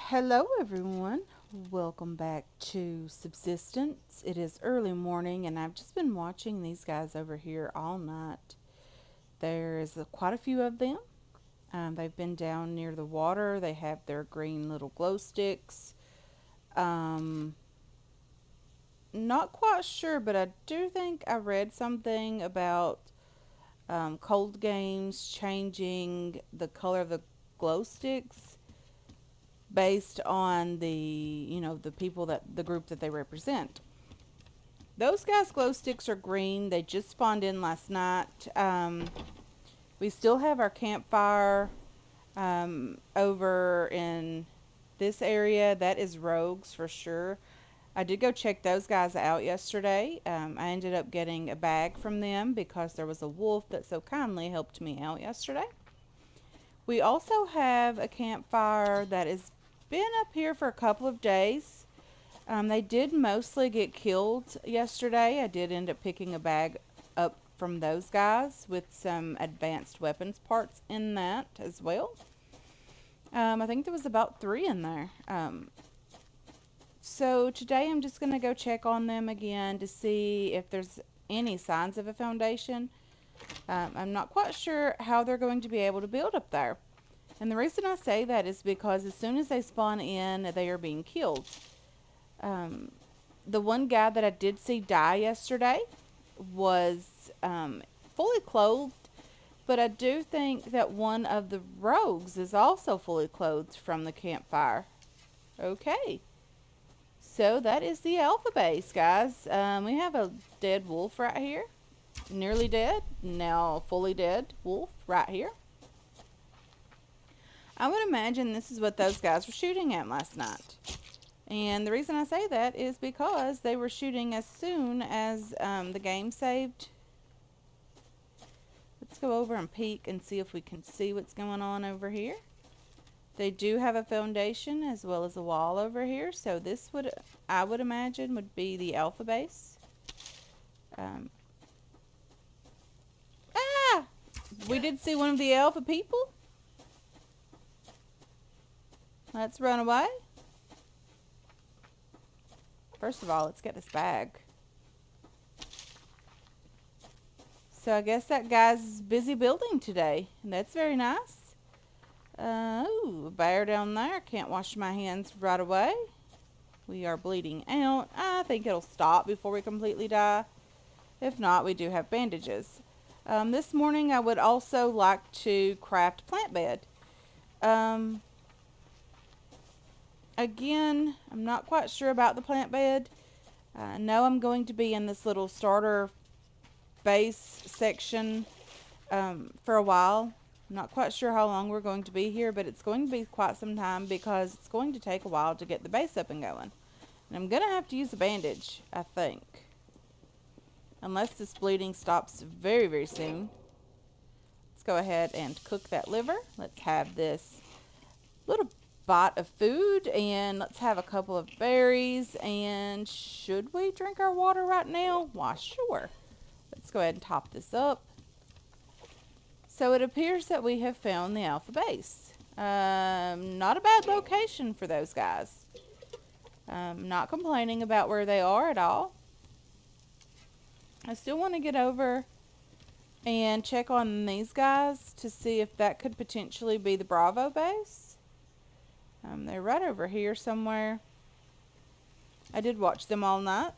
Hello, everyone. Welcome back to Subsistence. It is early morning, and I've just been watching these guys over here all night. There's quite a few of them. They've been down near the water. They have their green little glow sticks. Um, Not quite sure, but I do think I read something about cold games changing the color of the glow sticks based on the people that the group that they represent. Those guys' glow sticks are green. They just spawned in last night. We still have our campfire over in this area. That is rogues for sure. I did go check those guys out yesterday. I ended up getting a bag from them because there was a wolf that so kindly helped me out yesterday. We also have a campfire that has been up here for a couple of days. They did mostly get killed yesterday. I did end up picking a bag up from those guys with some advanced weapons parts in that as well. I think there was about three in there. So today I'm just going to go check on them again to see if there's any signs of a foundation. I'm not quite sure how they're going to be able to build up there. And the reason I say that is because as soon as they spawn in, they are being killed. Um, the one guy that I did see die yesterday was fully clothed, but I do think that one of the rogues is also fully clothed from the campfire. Okay, so that is the alpha base, guys. We have a dead wolf right here, nearly dead, now fully dead wolf right here. I would imagine this is what those guys were shooting at last night. And the reason I say that is because they were shooting as soon as the game saved. Let's go over and peek and see if we can see what's going on over here. They do have a foundation as well as a wall over here. So this would, I would imagine, would be the alpha base. Ah! We did see one of the alpha people. Let's run away. First of all, let's get this bag. So I guess that guy's busy building today. That's very nice. Ooh, a bear down there. Can't wash my hands right away. We are bleeding out. I think it'll stop before we completely die. If not, we do have bandages. This morning I would also like to craft plant bed. Again, I'm not quite sure about the plant bed. I know I'm going to be in this little starter base section for a while. I'm not quite sure how long we're going to be here, but it's going to be quite some time because it's going to take a while to get the base up and going. And I'm going to have to use a bandage, I think. Unless this bleeding stops very, very soon. Let's go ahead and cook that liver. Let's have this little bite of food, and let's have a couple of berries. And should we drink our water right now? Why, sure. Let's go ahead and top this up. So it appears that we have found the alpha base. Not a bad location for those guys. Not complaining about where they are at all. I still want to get over and check on these guys to see if that could potentially be the Bravo base. They're right over here somewhere. I did watch them all night.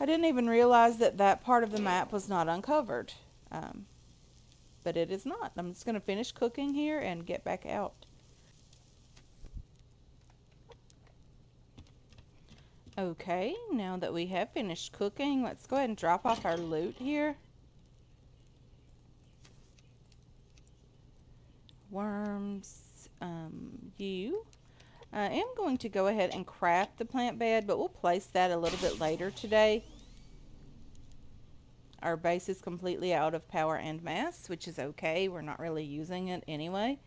I didn't even realize that that part of the map was not uncovered. But it is not. I'm just going to finish cooking here and get back out. Okay, now that we have finished cooking, let's go ahead and drop off our loot here. Worms, you. I am going to go ahead and craft the plant bed, but we'll place that a little bit later today. Our base is completely out of power and mass, which is okay. We're not really using it anyway.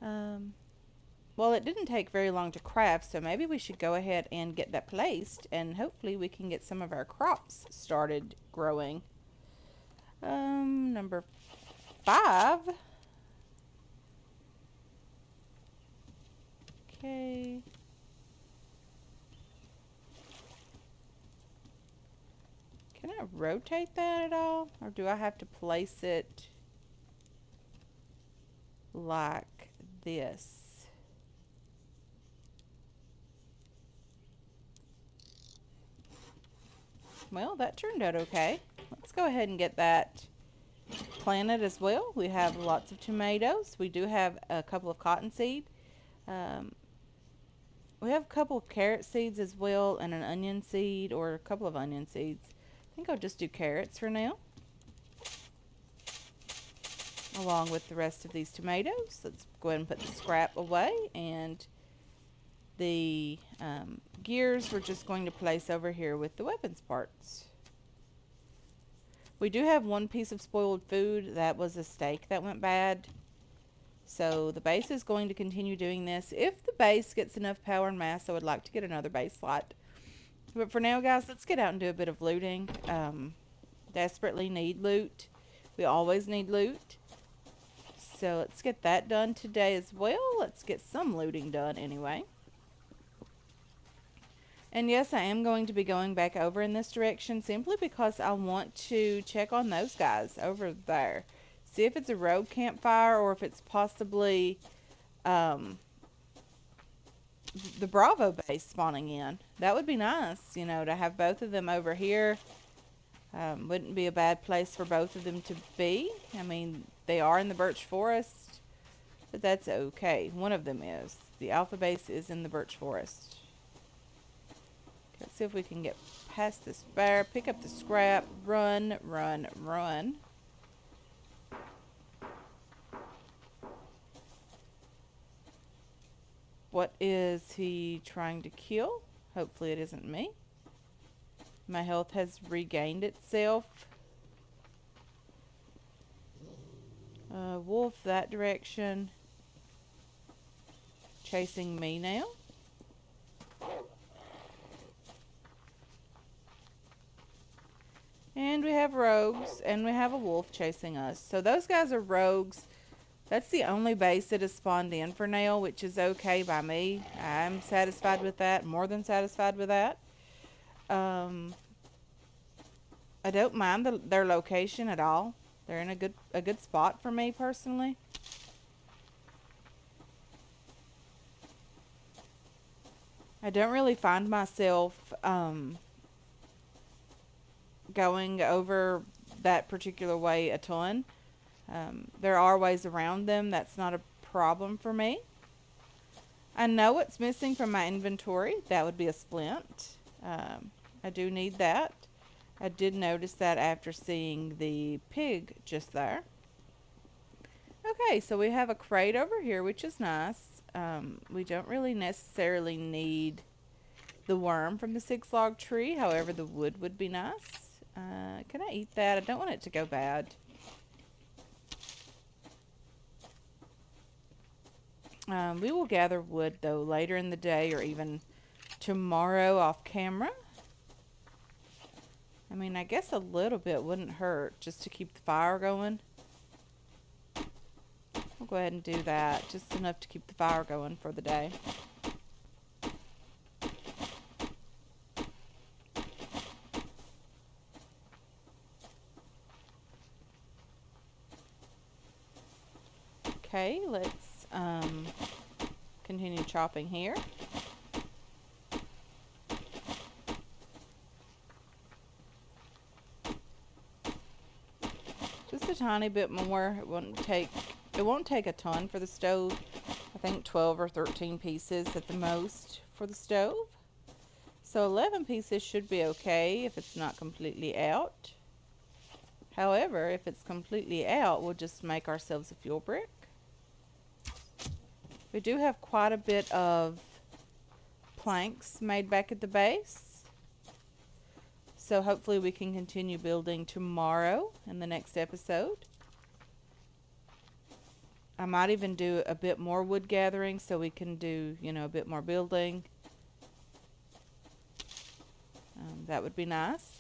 Well, it didn't take very long to craft, so maybe we should go ahead and get that placed, and hopefully we can get some of our crops started growing. Number 5. to rotate that at all? Or do I have to place it like this? Well, that turned out okay. Let's go ahead and get that planted as well. We have lots of tomatoes. We do have a couple of cottonseed. Um, we have a couple of carrot seeds as well and an onion seed or a couple of onion seeds. I think I'll just do carrots for now, along with the rest of these tomatoes. Let's go ahead and put the scrap away, and the gears we're just going to place over here with the weapons parts. We do have one piece of spoiled food. That was a steak that went bad. So the base is going to continue doing this. If the base gets enough power and mass, I would like to get another base slot. But for now, guys, let's get out and do a bit of looting. Desperately need loot. We always need loot. So let's get that done today as well. Let's get some looting done anyway. And yes, I am going to be going back over in this direction simply because I want to check on those guys over there. See if it's a rogue campfire or if it's possibly the Bravo base spawning in. That would be nice, you know, to have both of them over here. Wouldn't be a bad place for both of them to be. I mean, they are in the birch forest, but that's okay. One of them is. The alpha base is in the birch forest. Let's see if we can get past this bear, pick up the scrap, run, run, run. What is he trying to kill? Hopefully it isn't me. My health has regained itself. Wolf that direction. Chasing me now. And we have rogues, and we have a wolf chasing us. So those guys are rogues. That's the only base that has spawned in for now, which is okay by me. I'm satisfied with that, more than satisfied with that. I don't mind their location at all. They're in a good spot for me personally. I don't really find myself going over that particular way a ton. There are ways around them. That's not a problem for me. I know what's missing from my inventory. That would be a splint. I do need that. I did notice that after seeing the pig just there. Okay, so we have a crate over here, which is nice. We don't really necessarily need the worm from the 6-log tree. However, the wood would be nice. Can I eat that? I don't want it to go bad. We will gather wood, though, later in the day or even tomorrow off camera. I mean, I guess a little bit wouldn't hurt just to keep the fire going. We'll go ahead and do that. Just enough to keep the fire going for the day. Okay, let's continue chopping here. Just a tiny bit more. It won't take a ton for the stove. I think 12 or 13 pieces at the most for the stove. So 11 pieces should be okay if it's not completely out. However, if it's completely out, we'll just make ourselves a fuel brick. We do have quite a bit of planks made back at the base. So hopefully we can continue building tomorrow in the next episode. I might even do a bit more wood gathering so we can do, you know, a bit more building. That would be nice.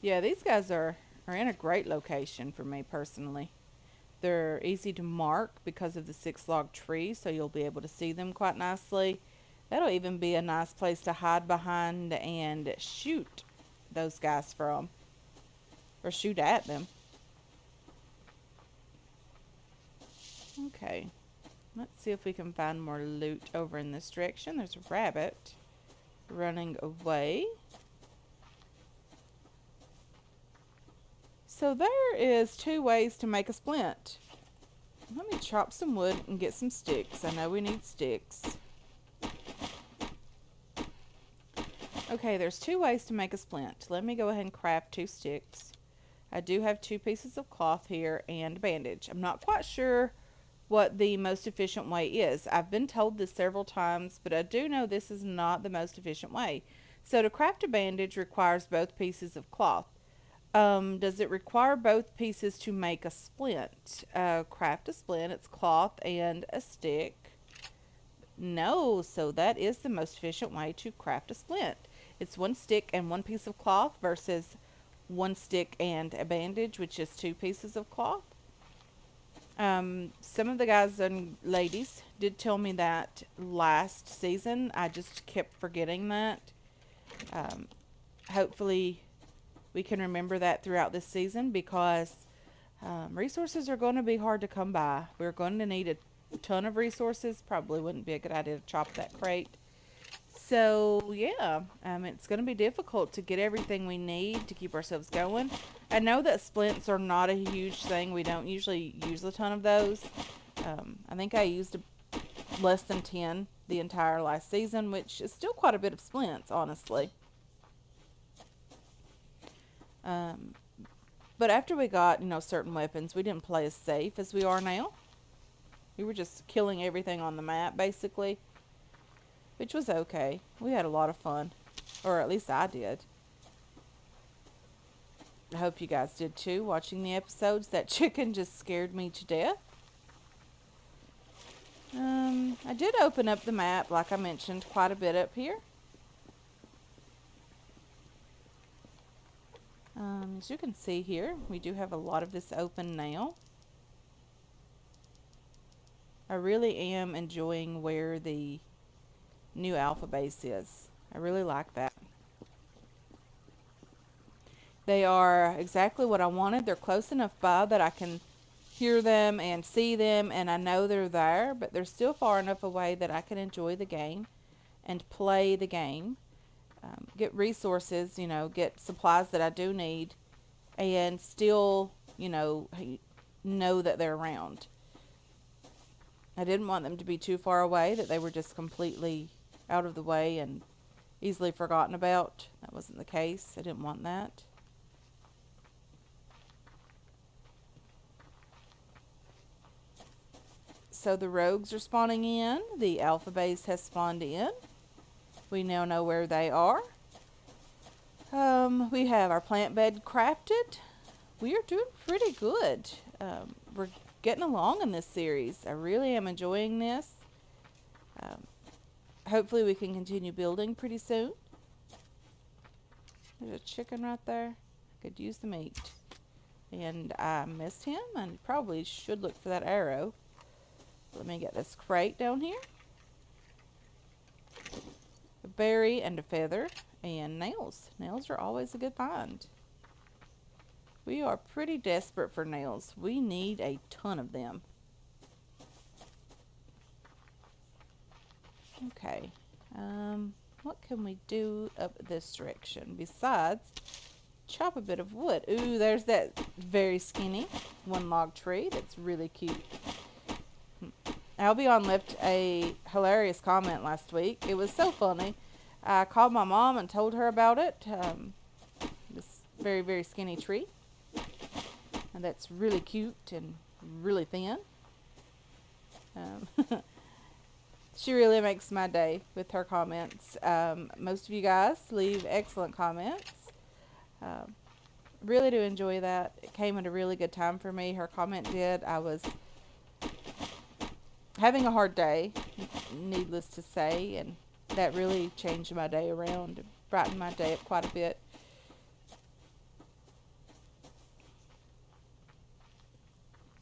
Yeah, these guys are in a great location for me personally. They're easy to mark because of the 6-log tree, so you'll be able to see them quite nicely. That'll even be a nice place to hide behind and shoot those guys from, or shoot at them. Okay, let's see if we can find more loot over in this direction. There's a rabbit running away. So there is 2 ways to make a splint. Let me chop some wood and get some sticks. I know we need sticks. Okay, there's 2 ways to make a splint. Let me go ahead and craft 2 sticks. I do have 2 pieces of cloth here and a bandage. I'm not quite sure what the most efficient way is. I've been told this several times, but I do know this is not the most efficient way. So to craft a bandage requires both pieces of cloth. Does it require both pieces to make a splint? Craft a splint, it's cloth and a stick. No, so that is the most efficient way to craft a splint. It's 1 stick and 1 piece of cloth versus 1 stick and a bandage, which is 2 pieces of cloth. Some of the guys and ladies did tell me that last season. I just kept forgetting that. Hopefully we can remember that throughout this season, because resources are going to be hard to come by. We're going to need a ton of resources. Probably wouldn't be a good idea to chop that crate. So yeah, it's going to be difficult to get everything we need to keep ourselves going. I know that splints are not a huge thing. We don't usually use a ton of those. I think I used less than 10 the entire last season, which is still quite a bit of splints, honestly. But after we got, certain weapons, we didn't play as safe as we are now. We were just killing everything on the map, basically, which was okay. We had a lot of fun, or at least I did. I hope you guys did too, watching the episodes. That chicken just scared me to death. I did open up the map, like I mentioned, quite a bit up here. As you can see here, we do have a lot of this open now. I really am enjoying where the new alpha base is. I really like that. They are exactly what I wanted. They're close enough by that I can hear them and see them, and I know they're there, but they're still far enough away that I can enjoy the game and play the game, get resources, get supplies that I do need, and still, know that they're around. I didn't want them to be too far away, that they were just completely out of the way and easily forgotten about. That wasn't the case. I didn't want that. So the rogues are spawning in. The alpha base has spawned in. We now know where they are. We have our plant bed crafted. We are doing pretty good. We're getting along in this series. I really am enjoying this. Hopefully we can continue building pretty soon. There's a chicken right there. I could use the meat. And I missed him. I probably should look for that arrow. Let me get this crate down here. A berry and a feather and nails. Nails are always a good find. We are pretty desperate for nails. We need a ton of them. Okay. What can we do up this direction besides chop a bit of wood? Ooh, there's that very skinny 1 log tree. That's really cute. Albion left a hilarious comment last week. It was so funny. I called my mom and told her about it. This very, very skinny tree. And that's really cute and really thin. She really makes my day with her comments. Most of you guys leave excellent comments. Really do enjoy that. It came at a really good time for me. Her comment did. I was having a hard day, needless to say, and that really changed my day around, brightened my day up quite a bit.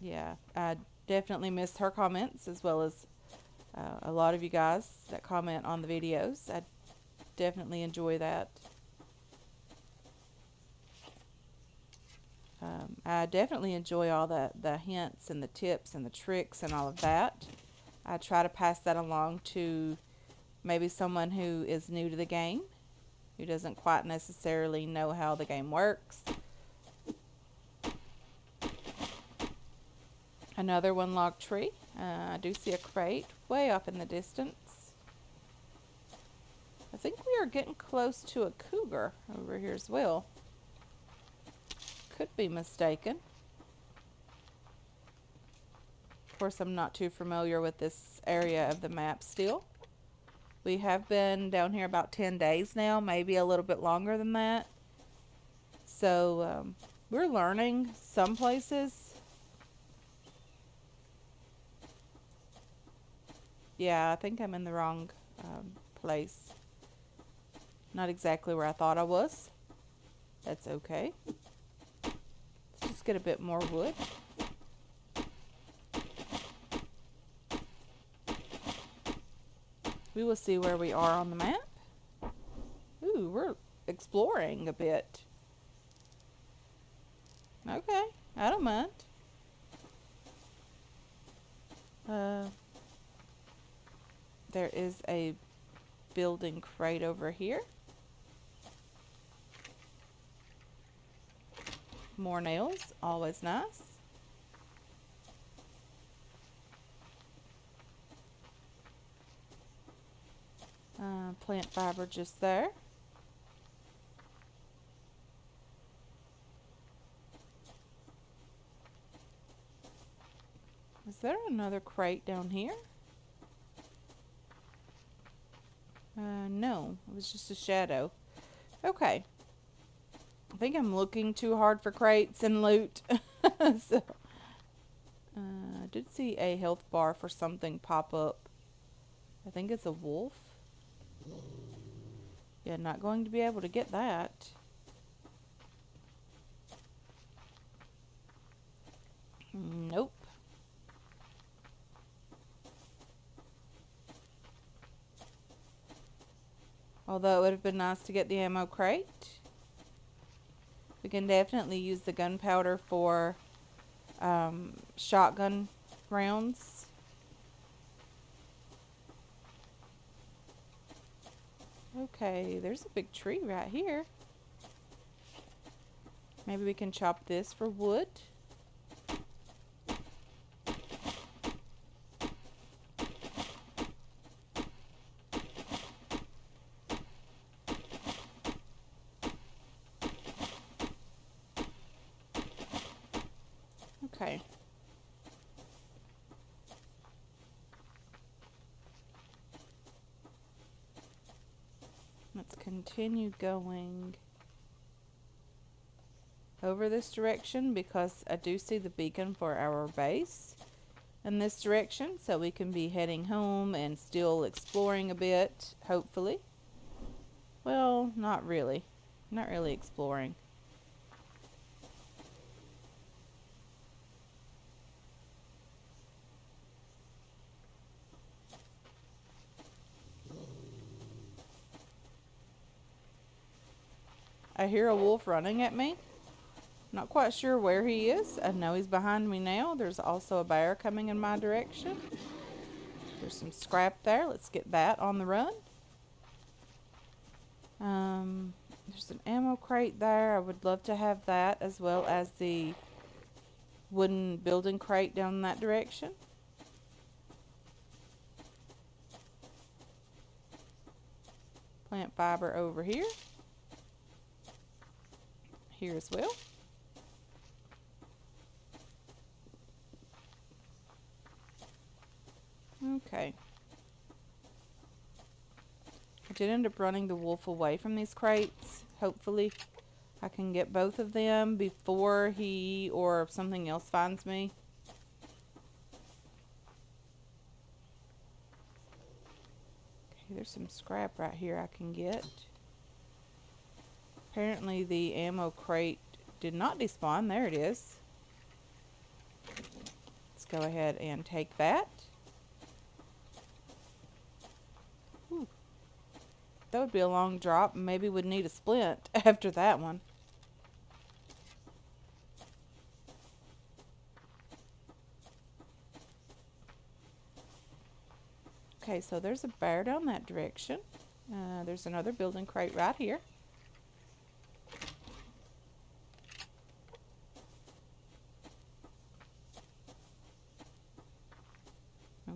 Yeah, I definitely missed her comments as well as A lot of you guys that comment on the videos, I definitely enjoy that. I definitely enjoy all the hints and the tips and the tricks and all of that. I try to pass that along to maybe someone who is new to the game, who doesn't quite necessarily know how the game works. Another one log tree. I do see a crate way off in the distance. I think we are getting close to a cougar over here as well. Could be mistaken. Of course, I'm not too familiar with this area of the map still. We have been down here about 10 days now, maybe a little bit longer than that. So we're learning some places. Yeah, I think I'm in the wrong place. Not exactly where I thought I was. That's okay. Let's just get a bit more wood. We will see where we are on the map. Ooh, we're exploring a bit. Okay, I don't mind. There is a building crate over here. More nails, always nice. Plant fiber just there. Is there another crate down here? No, it was just a shadow. Okay. I think I'm looking too hard for crates and loot. So, I did see a health bar for something pop up. I think it's a wolf. Yeah, not going to be able to get that. Nope. Although it would have been nice to get the ammo crate. We can definitely use the gunpowder for shotgun rounds. Okay, there's a big tree right here. Maybe we can chop this for wood. Okay. Let's continue going over this direction because I do see the beacon for our base in this direction, so we can be heading home and still exploring a bit, hopefully. Well, not really. Not really exploring. I hear a wolf running at me. Not quite sure where he is. I know he's behind me now. There's also a bear coming in my direction. There's some scrap there. Let's get that on the run. There's an ammo crate there. I would love to have that, as well as the wooden building crate down that direction. Plant fiber over here. Here as well. Okay. I did end up running the wolf away from these crates. Hopefully I can get both of them before he or something else finds me. Okay, there's some scrap right here I can get. Apparently the ammo crate did not despawn. There it is. Let's go ahead and take that. Whew, that would be a long drop. Maybe we'd need a splint after that one. Okay, so there's a bear down that direction. There's another building crate right here.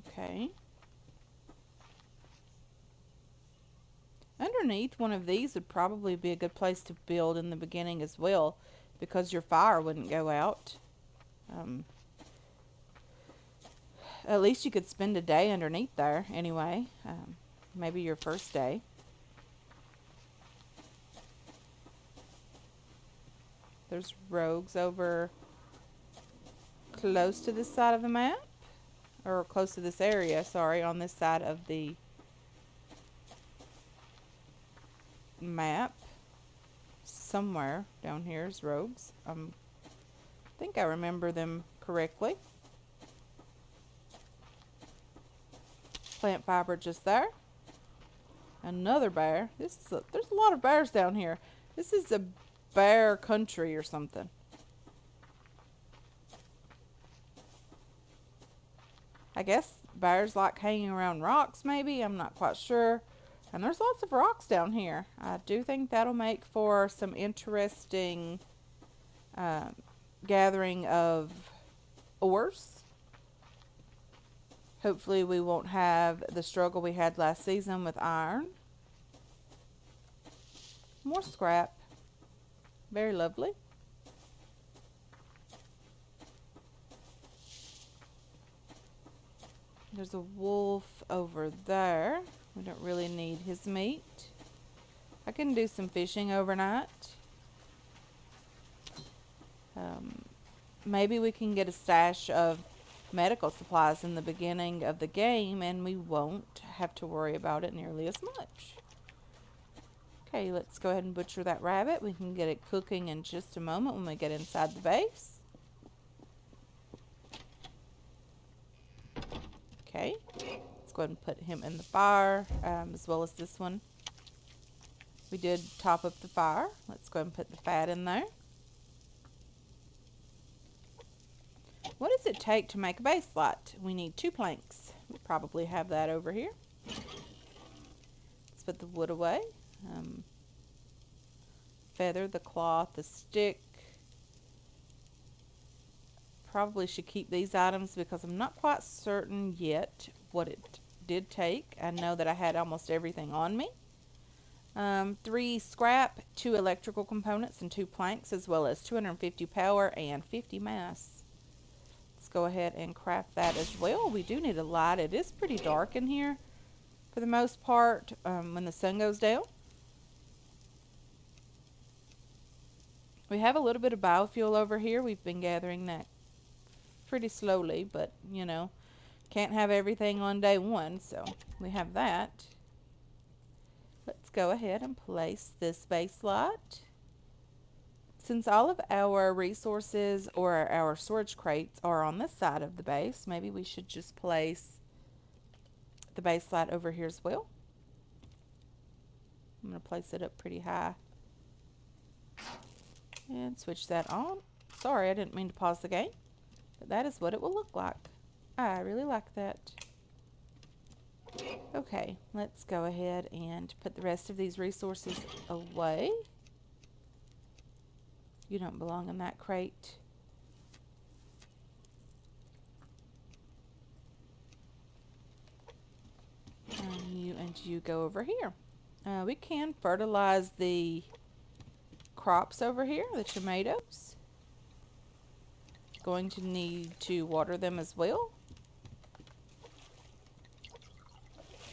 Okay. Underneath one of these would probably be a good place to build in the beginning as well, because your fire wouldn't go out. Um, at least you could spend a day underneath there anyway. Maybe your first day. There's rogues over close to this side of the map. Or close to this area, sorry, on this side of the map. Somewhere down here is rogues. I think I remember them correctly. Plant fiber just there. Another bear. There's a lot of bears down here. This is a bear country or something. I guess bears like hanging around rocks, maybe. I'm not quite sure. And there's lots of rocks down here. I do think that'll make for some interesting gathering of ores. Hopefully we won't have the struggle we had last season with iron. More scrap. Very lovely. There's a wolf over there. We don't really need his meat. I can do some fishing overnight. Maybe we can get a stash of medical supplies in the beginning of the game and we won't have to worry about it nearly as much. Okay, let's go ahead and butcher that rabbit. We can get it cooking in just a moment when we get inside the base. Okay, let's go ahead and put him in the fire, as well as this one. We did top up the fire. Let's go ahead and put the fat in there. What does it take to make a base light? We need 2 planks. We probably have that over here. Let's put the wood away. Feather, the cloth, the stick. Probably should keep these items because I'm not quite certain yet what it did take. I know that I had almost everything on me. 3 scrap, 2 electrical components, and 2 planks, as well as 250 power and 50 mass. Let's go ahead and craft that as well. We do need a light. It is pretty dark in here for the most part when the sun goes down. We have a little bit of biofuel over here. We've been gathering that pretty slowly, but you know, can't have everything on day one, so we have that. Let's go ahead and place this base light. Since all of our resources or our storage crates are on this side of the base, maybe we should just place the base light over here as well. I'm going to place it up pretty high and switch that on. Sorry, I didn't mean to pause the game. But that is what it will look like. I really like that. Okay, let's go ahead and put the rest of these resources away. You don't belong in that crate. And you go over here. We can fertilize the crops over here, the tomatoes. Going to need to water them as well.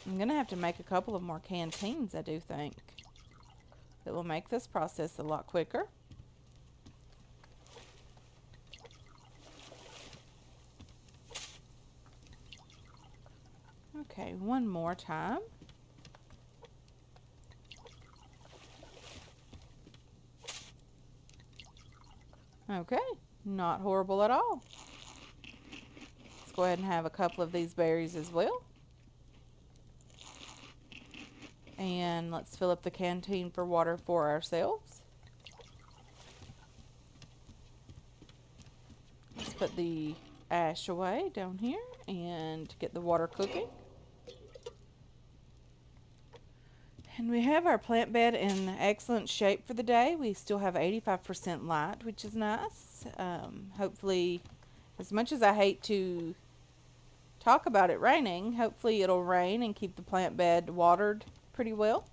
I'm going to have to make a couple of more canteens, I do think. That will make this process a lot quicker. Okay, one more time. Okay, not horrible at all. Let's go ahead and have a couple of these berries as well. And let's fill up the canteen for water for ourselves. Let's put the ash away down here and get the water cooking. And we have our plant bed in excellent shape for the day. We still have 85% light, which is nice. Hopefully, as much as I hate to talk about it raining, hopefully it'll rain and keep the plant bed watered pretty well.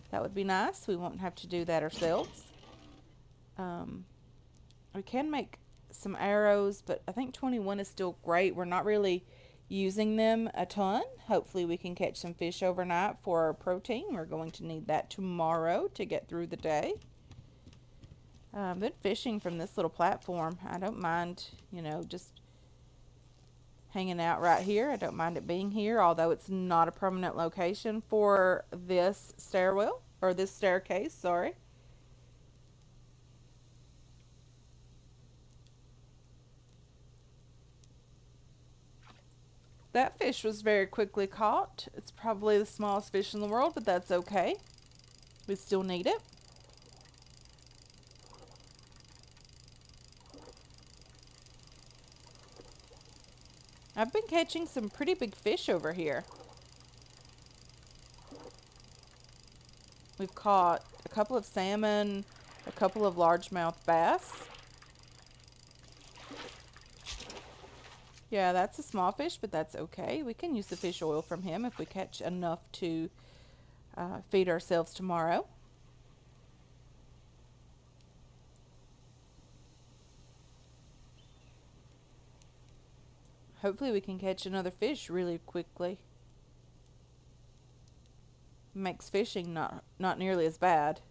That would be nice. We won't have to do that ourselves. Um, we can make some arrows, but I think 21 is still great. We're not really using them a ton. Hopefully we can catch some fish overnight for our protein. We're going to need that tomorrow to get through the day. I've been fishing from this little platform. I don't mind, just hanging out right here. I don't mind it being here, although it's not a permanent location for this stairwell, or this staircase, sorry. That fish was very quickly caught. It's probably the smallest fish in the world, but that's okay. We still need it. I've been catching some pretty big fish over here. We've caught a couple of salmon, a couple of largemouth bass. Yeah, that's a small fish, but that's okay. We can use the fish oil from him if we catch enough to feed ourselves tomorrow. Hopefully we can catch another fish really quickly. Makes fishing not nearly as bad.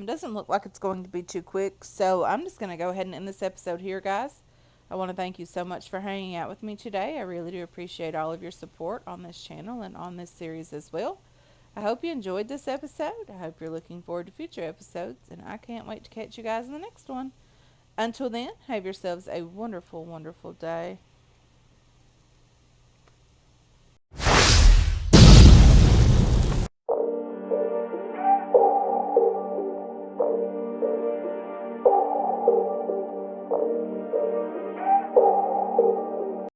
Doesn't look like it's going to be too quick, so I'm just going to go ahead and end this episode here, guys. I want to thank you so much for hanging out with me today. I really do appreciate all of your support on this channel and on this series as well. I hope you enjoyed this episode. I hope you're looking forward to future episodes, and I can't wait to catch you guys in the next one. Until then, have yourselves a wonderful, wonderful day.